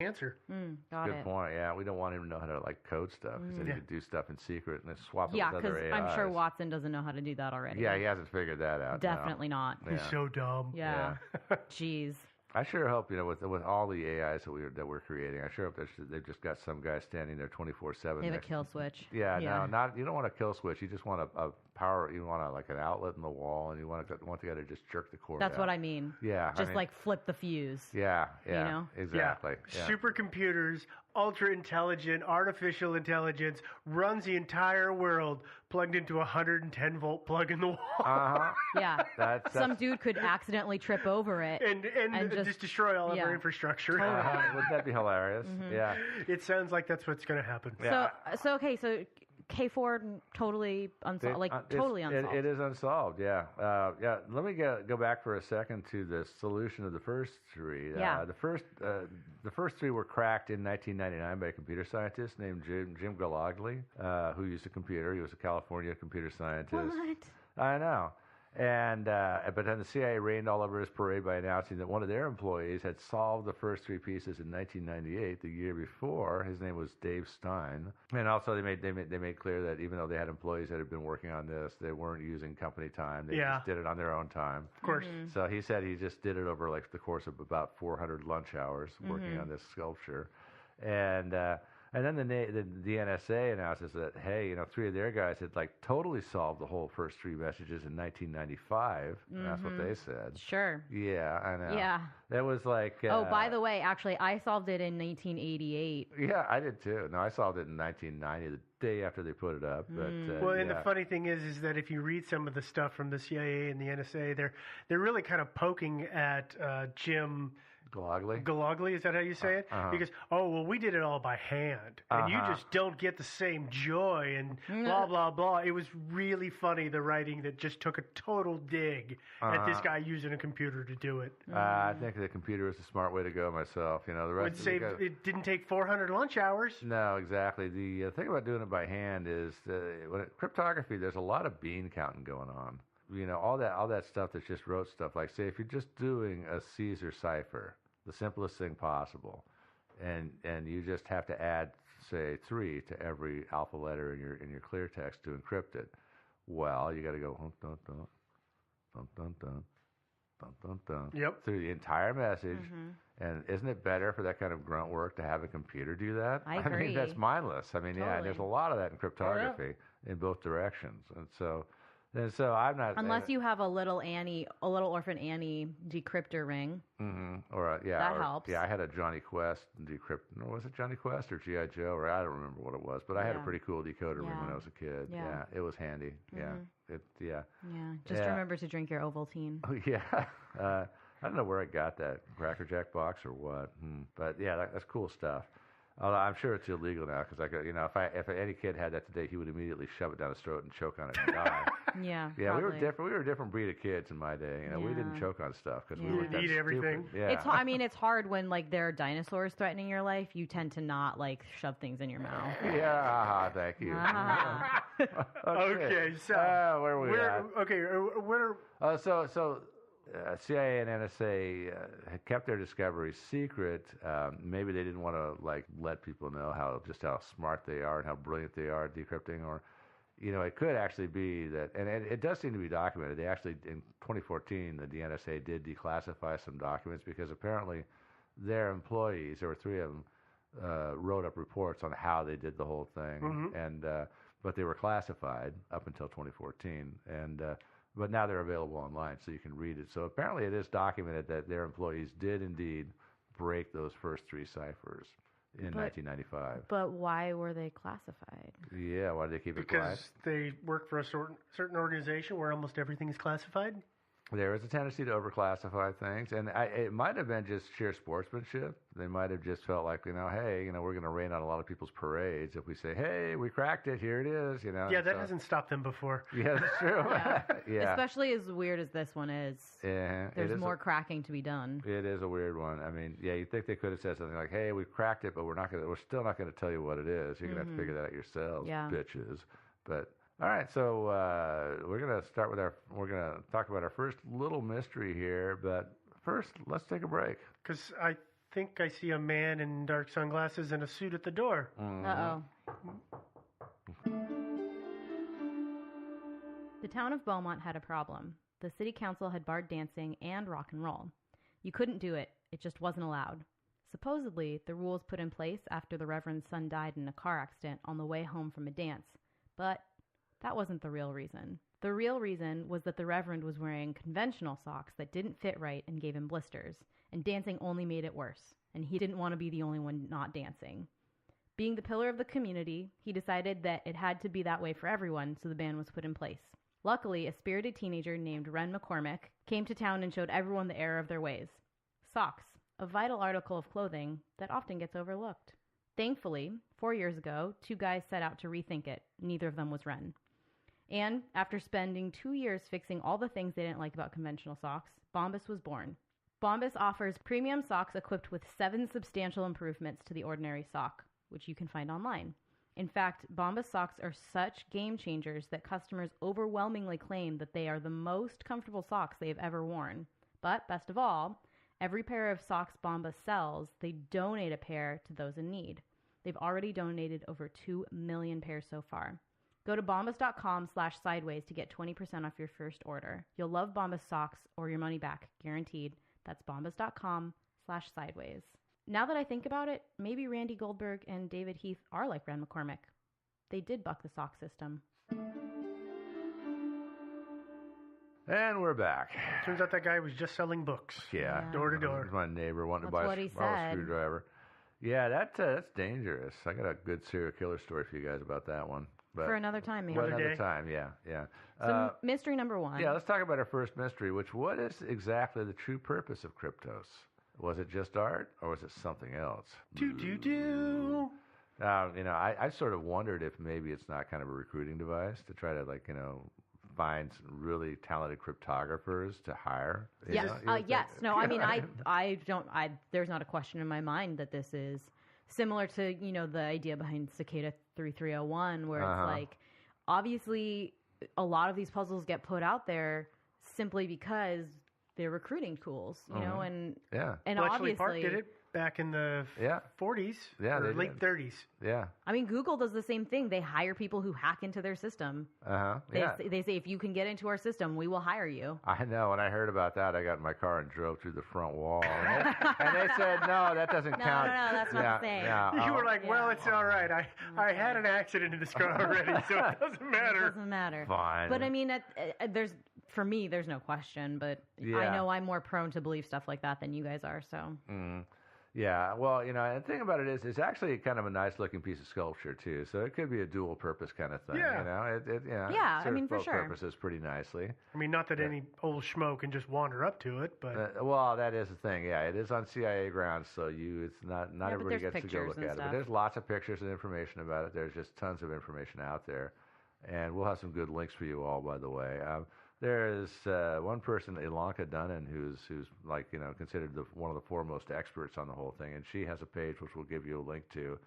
answer. Got Good it. point. Yeah, we don't want him to know how to like code stuff because then he could do stuff in secret and then swap it Yeah, with because other AIs. I'm sure Watson doesn't know how to do that already. Yeah, he hasn't figured that out. Definitely not. Yeah. He's so dumb. Yeah. Jeez. I sure hope with all the AIs that we're creating. I sure hope they've just got some guy standing there 24/7. They have a kill switch. Yeah, no, not you don't want a kill switch. You just want a power. You want like an outlet in the wall, and you want the guy to just jerk the cord. That's out. what I mean. Yeah, just like flip the fuse. Yeah, You know? exactly. Yeah. Supercomputers, ultra intelligent, artificial intelligence runs the entire world plugged into a 110 volt plug in the wall. Yeah. That's Some dude could accidentally trip over it and just destroy all of our infrastructure. Wouldn't that be hilarious? Yeah. It sounds like that's what's going to happen. So K4 totally unsolved. Totally unsolved. It is unsolved. Yeah. Let me go back for a second to the solution of the first three. The first three were cracked in 1999 by a computer scientist named Jim Galagli, who used a computer. He was a California computer scientist. What? I know. And but then the CIA rained all over his parade by announcing that one of their employees had solved the first three pieces in 1998, the year before. His name was Dave Stein. And also they made clear that even though they had employees that had been working on this, they weren't using company time. They just did it on their own time. Of course. So he said he just did it over like the course of about 400 lunch hours working on this sculpture. And then the NSA announces that, hey, three of their guys had like totally solved the whole first three messages in 1995. That's what they said. Sure. Yeah, I know. Yeah. That was like... oh, by the way, actually, I solved it in 1988. Yeah, I did too. No, I solved it in 1990, the day after they put it up. But and the funny thing is that if you read some of the stuff from the CIA and the NSA, they're really kind of poking at Jim... Galagli, is that how you say it? Because, we did it all by hand. And you just don't get the same joy and blah, blah, blah. It was really funny, the writing that just took a total dig at this guy using a computer to do it. I think the computer is the smart way to go myself. The rest it didn't take 400 lunch hours. No, exactly. The thing about doing it by hand is cryptography, there's a lot of bean counting going on. All that stuff that's just wrote stuff. Like, say, if you're just doing a Caesar cipher, the simplest thing possible, and you just have to add, say, 3 to every alpha letter in your clear text to encrypt it. Well, you got to go dun dun dun dun dun dun dun dun through the entire message. And isn't it better for that kind of grunt work to have a computer do that? I agree. mean, that's mindless. I mean, totally. and there's a lot of that in cryptography in both directions, and so I'm not. Unless you have a little orphan Annie decryptor ring. That helps. Yeah, I had a Johnny Quest decryptor. Was it Johnny Quest or G.I. Joe? Or I don't remember what it was, but I had a pretty cool decoder ring when I was a kid. Yeah, it was handy. Yeah, Just remember to drink your Ovaltine. Oh yeah. I don't know where I got that Cracker Jack box or what, but yeah, that's cool stuff. Although I'm sure it's illegal now because if any kid had that today, he would immediately shove it down his throat and choke on it and die. Yeah, we were different. We were a different breed of kids in my day. We didn't choke on stuff because we were that eat everything. Stupid. Yeah. It's hard when like there are dinosaurs threatening your life. You tend to not like shove things in your mouth. Yeah, thank you. Okay, so where are we at? Okay, where? So CIA and NSA had kept their discoveries secret. Maybe they didn't want to let people know how smart they are and how brilliant they are at decrypting, or it could actually be that, and it does seem to be documented. They actually, in 2014, the NSA did declassify some documents because apparently their employees, there were 3 of them, wrote up reports on how they did the whole thing, but they were classified up until 2014, but now they're available online, so you can read it. So apparently it is documented that their employees did indeed break those first 3 ciphers in 1995. But why were they classified? Yeah, why did they keep it quiet? Because they work for a certain organization where almost everything is classified. There is a tendency to overclassify things, and it might have been just sheer sportsmanship. They might have just felt like, hey, we're going to rain on a lot of people's parades if we say, hey, we cracked it, here it is, Yeah, that hasn't stopped them before. Yeah, that's true. Yeah. Especially as weird as this one is. Yeah, there's more cracking to be done. It is a weird one. I mean, you'd think they could have said something like, hey, we cracked it, but we're still not going to tell you what it is. You're going to have to figure that out yourselves, bitches. But all right, so we're going to talk about our first little mystery here, but first, let's take a break. Because I think I see a man in dark sunglasses and a suit at the door. Uh-oh. The town of Beaumont had a problem. The city council had barred dancing and rock and roll. You couldn't do it. It just wasn't allowed. Supposedly, the rules put in place after the Reverend's son died in a car accident on the way home from a dance. But that wasn't the real reason. The real reason was that the Reverend was wearing conventional socks that didn't fit right and gave him blisters, and dancing only made it worse, and he didn't want to be the only one not dancing. Being the pillar of the community, he decided that it had to be that way for everyone, so the ban was put in place. Luckily, a spirited teenager named Ren McCormick came to town and showed everyone the error of their ways. Socks, a vital article of clothing that often gets overlooked. Thankfully, 4 years ago, 2 guys set out to rethink it. Neither of them was Ren. And after spending 2 years fixing all the things they didn't like about conventional socks, Bombas was born. Bombas offers premium socks equipped with 7 substantial improvements to the ordinary sock, which you can find online. In fact, Bombas socks are such game changers that customers overwhelmingly claim that they are the most comfortable socks they have ever worn. But best of all, every pair of socks Bombas sells, they donate a pair to those in need. They've already donated over 2 million pairs so far. Go to bombas.com/sideways to get 20% off your first order. You'll love Bombas socks or your money back, guaranteed. That's bombas.com/sideways. Now that I think about it, maybe Randy Goldberg and David Heath are like Ren McCormick. They did buck the sock system. And we're back. Turns out that guy was just selling books. Yeah. Door to door. My neighbor wanted to buy a screwdriver. Yeah, that's dangerous. I got a good serial killer story for you guys about that one. But for another time, maybe. Another time, yeah. So mystery number 1. Yeah, let's talk about our first mystery, what is exactly the true purpose of Kryptos? Was it just art, or was it something else? Do. I sort of wondered if maybe it's not kind of a recruiting device to try to, find some really talented cryptographers to hire. Yes. Yes. No, I mean, I don't, there's not a question in my mind that this is similar to, the idea behind Cicada 3301, where it's like, obviously, a lot of these puzzles get put out there simply because they're recruiting tools, and and Bletchley Park did it back in the 40s or late 30s. Yeah. I mean, Google does the same thing. They hire people who hack into their system. They say, if you can get into our system, we will hire you. I know. When I heard about that, I got in my car and drove through the front wall. And they said, no, that doesn't count. No, that's not the same. You were like, well, it's all right. I had an accident in this car already, so it doesn't matter. It doesn't matter. Fine. But I mean, for me, there's no question. But I know I'm more prone to believe stuff like that than you guys are. So. Yeah, well, the thing about it is, it's actually kind of a nice-looking piece of sculpture too. So it could be a dual-purpose kind of thing. Yeah. I mean, for sure. Purposes pretty nicely. I mean, not that any old schmo can just wander up to it, but well, that is the thing. Yeah, it is on CIA grounds, so it's not everybody gets to go look at it. But there's lots of pictures and information about it. There's just tons of information out there, and we'll have some good links for you all, by the way. There's one person, Ilanka Dunnan, who's considered one of the foremost experts on the whole thing, and she has a page which we'll give you a link to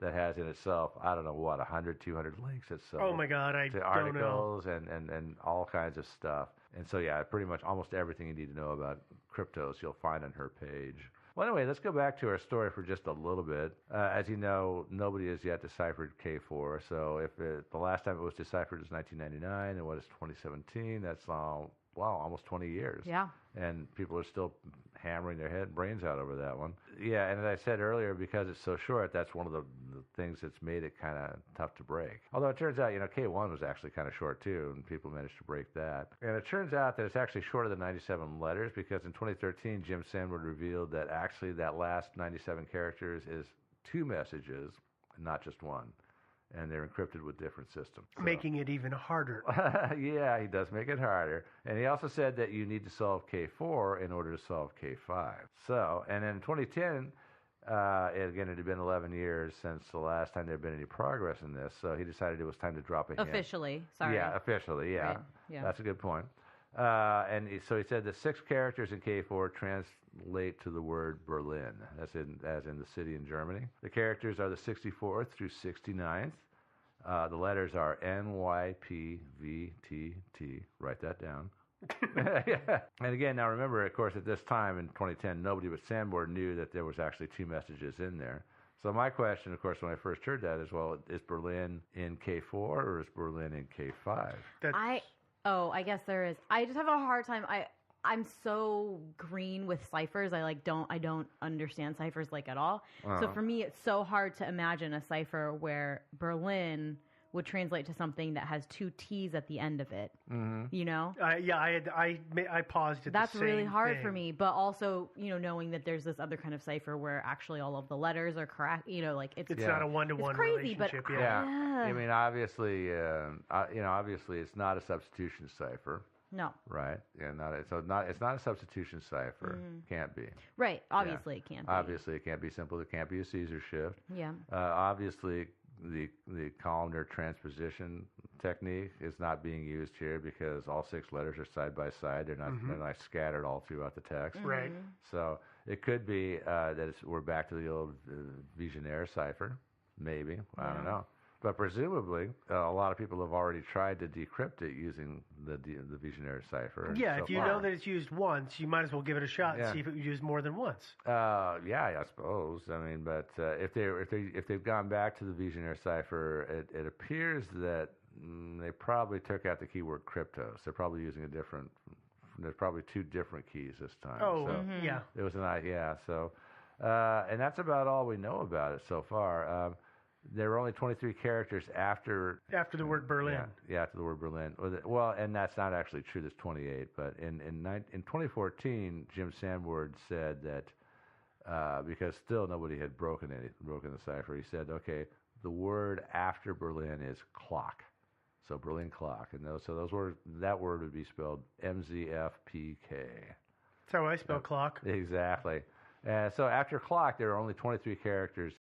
that has in itself, I don't know what, 100, 200 links. Oh my God, I to don't articles know. and all kinds of stuff. And so pretty much almost everything you need to know about Kryptos you'll find on her page. Well, anyway, let's go back to our story for just a little bit. As you know, nobody has yet deciphered K4. So the last time it was deciphered was 1999, and what is 2017? That's almost 20 years. Yeah. And people are still hammering their brains out over that one. Yeah, and as I said earlier, because it's so short, that's one of the things that's made it kind of tough to break. Although it turns out, K1 was actually kind of short too, and people managed to break that. And it turns out that it's actually shorter than 97 letters, because in 2013, Jim Sandwood revealed that actually that last 97 characters is 2 messages, not just one. And they're encrypted with different systems. So. Making it even harder. Yeah, he does make it harder. And he also said that you need to solve K4 in order to solve K5. So, and in 2010, again, it had been 11 years since the last time there had been any progress in this, so he decided it was time to drop a hint. Officially, sorry. Yeah, officially, yeah. Right. Yeah. That's a good point. So he said the 6 characters in K4 translate to the word Berlin, as in the city in Germany. The characters are the 64th through 69th. The letters are NYPVTT. Write that down. Yeah. And again, now remember, of course, at this time in 2010, nobody but Sanborn knew that there was actually 2 messages in there. So my question, of course, when I first heard that is, well, is Berlin in K4 or is Berlin in K5? I guess there is. I just have a hard time. I'm so green with ciphers. I don't understand ciphers at all. So for me, it's so hard to imagine a cipher where Berlin would translate to something that has 2 T's at the end of it. Mm-hmm. You know? I paused at That's the same really hard thing. for me. But also, knowing that there's this other kind of cipher where actually all of the letters are correct. It's not a one-to-one it's crazy, relationship. But yeah. I mean, obviously, obviously, it's not a substitution cipher. No. Right. Yeah. It's not a substitution cipher. Can't be. Right. Obviously, it can't be. Obviously, it can't be simple. It can't be a Caesar shift. Yeah. Obviously, the columnar transposition technique is not being used here because all 6 letters are side by side. They're not scattered all throughout the text. Right. So it could be that we're back to the old Vigenère cipher. Maybe. I don't know. But presumably, a lot of people have already tried to decrypt it using the Vigenère cipher. Yeah, if you know that it's used once, you might as well give it a shot and see if it was used more than once. Yeah, I suppose. I mean, but if they've gone back to the Vigenère cipher, it appears that they probably took out the keyword cryptos. They're probably using a different. There's probably 2 different keys this time. Oh, so yeah. It was So, and that's about all we know about it so far. There were only 23 characters after the word Berlin. Yeah, after the word Berlin. Well, and that's not actually true. There's 28. But in 2014, Jim Sanborn said that because still nobody had broken the cipher, he said, okay, the word after Berlin is clock. So Berlin clock, and that word would be spelled MZFPK. That's how I spell clock. Exactly. So after clock, there are only 23 characters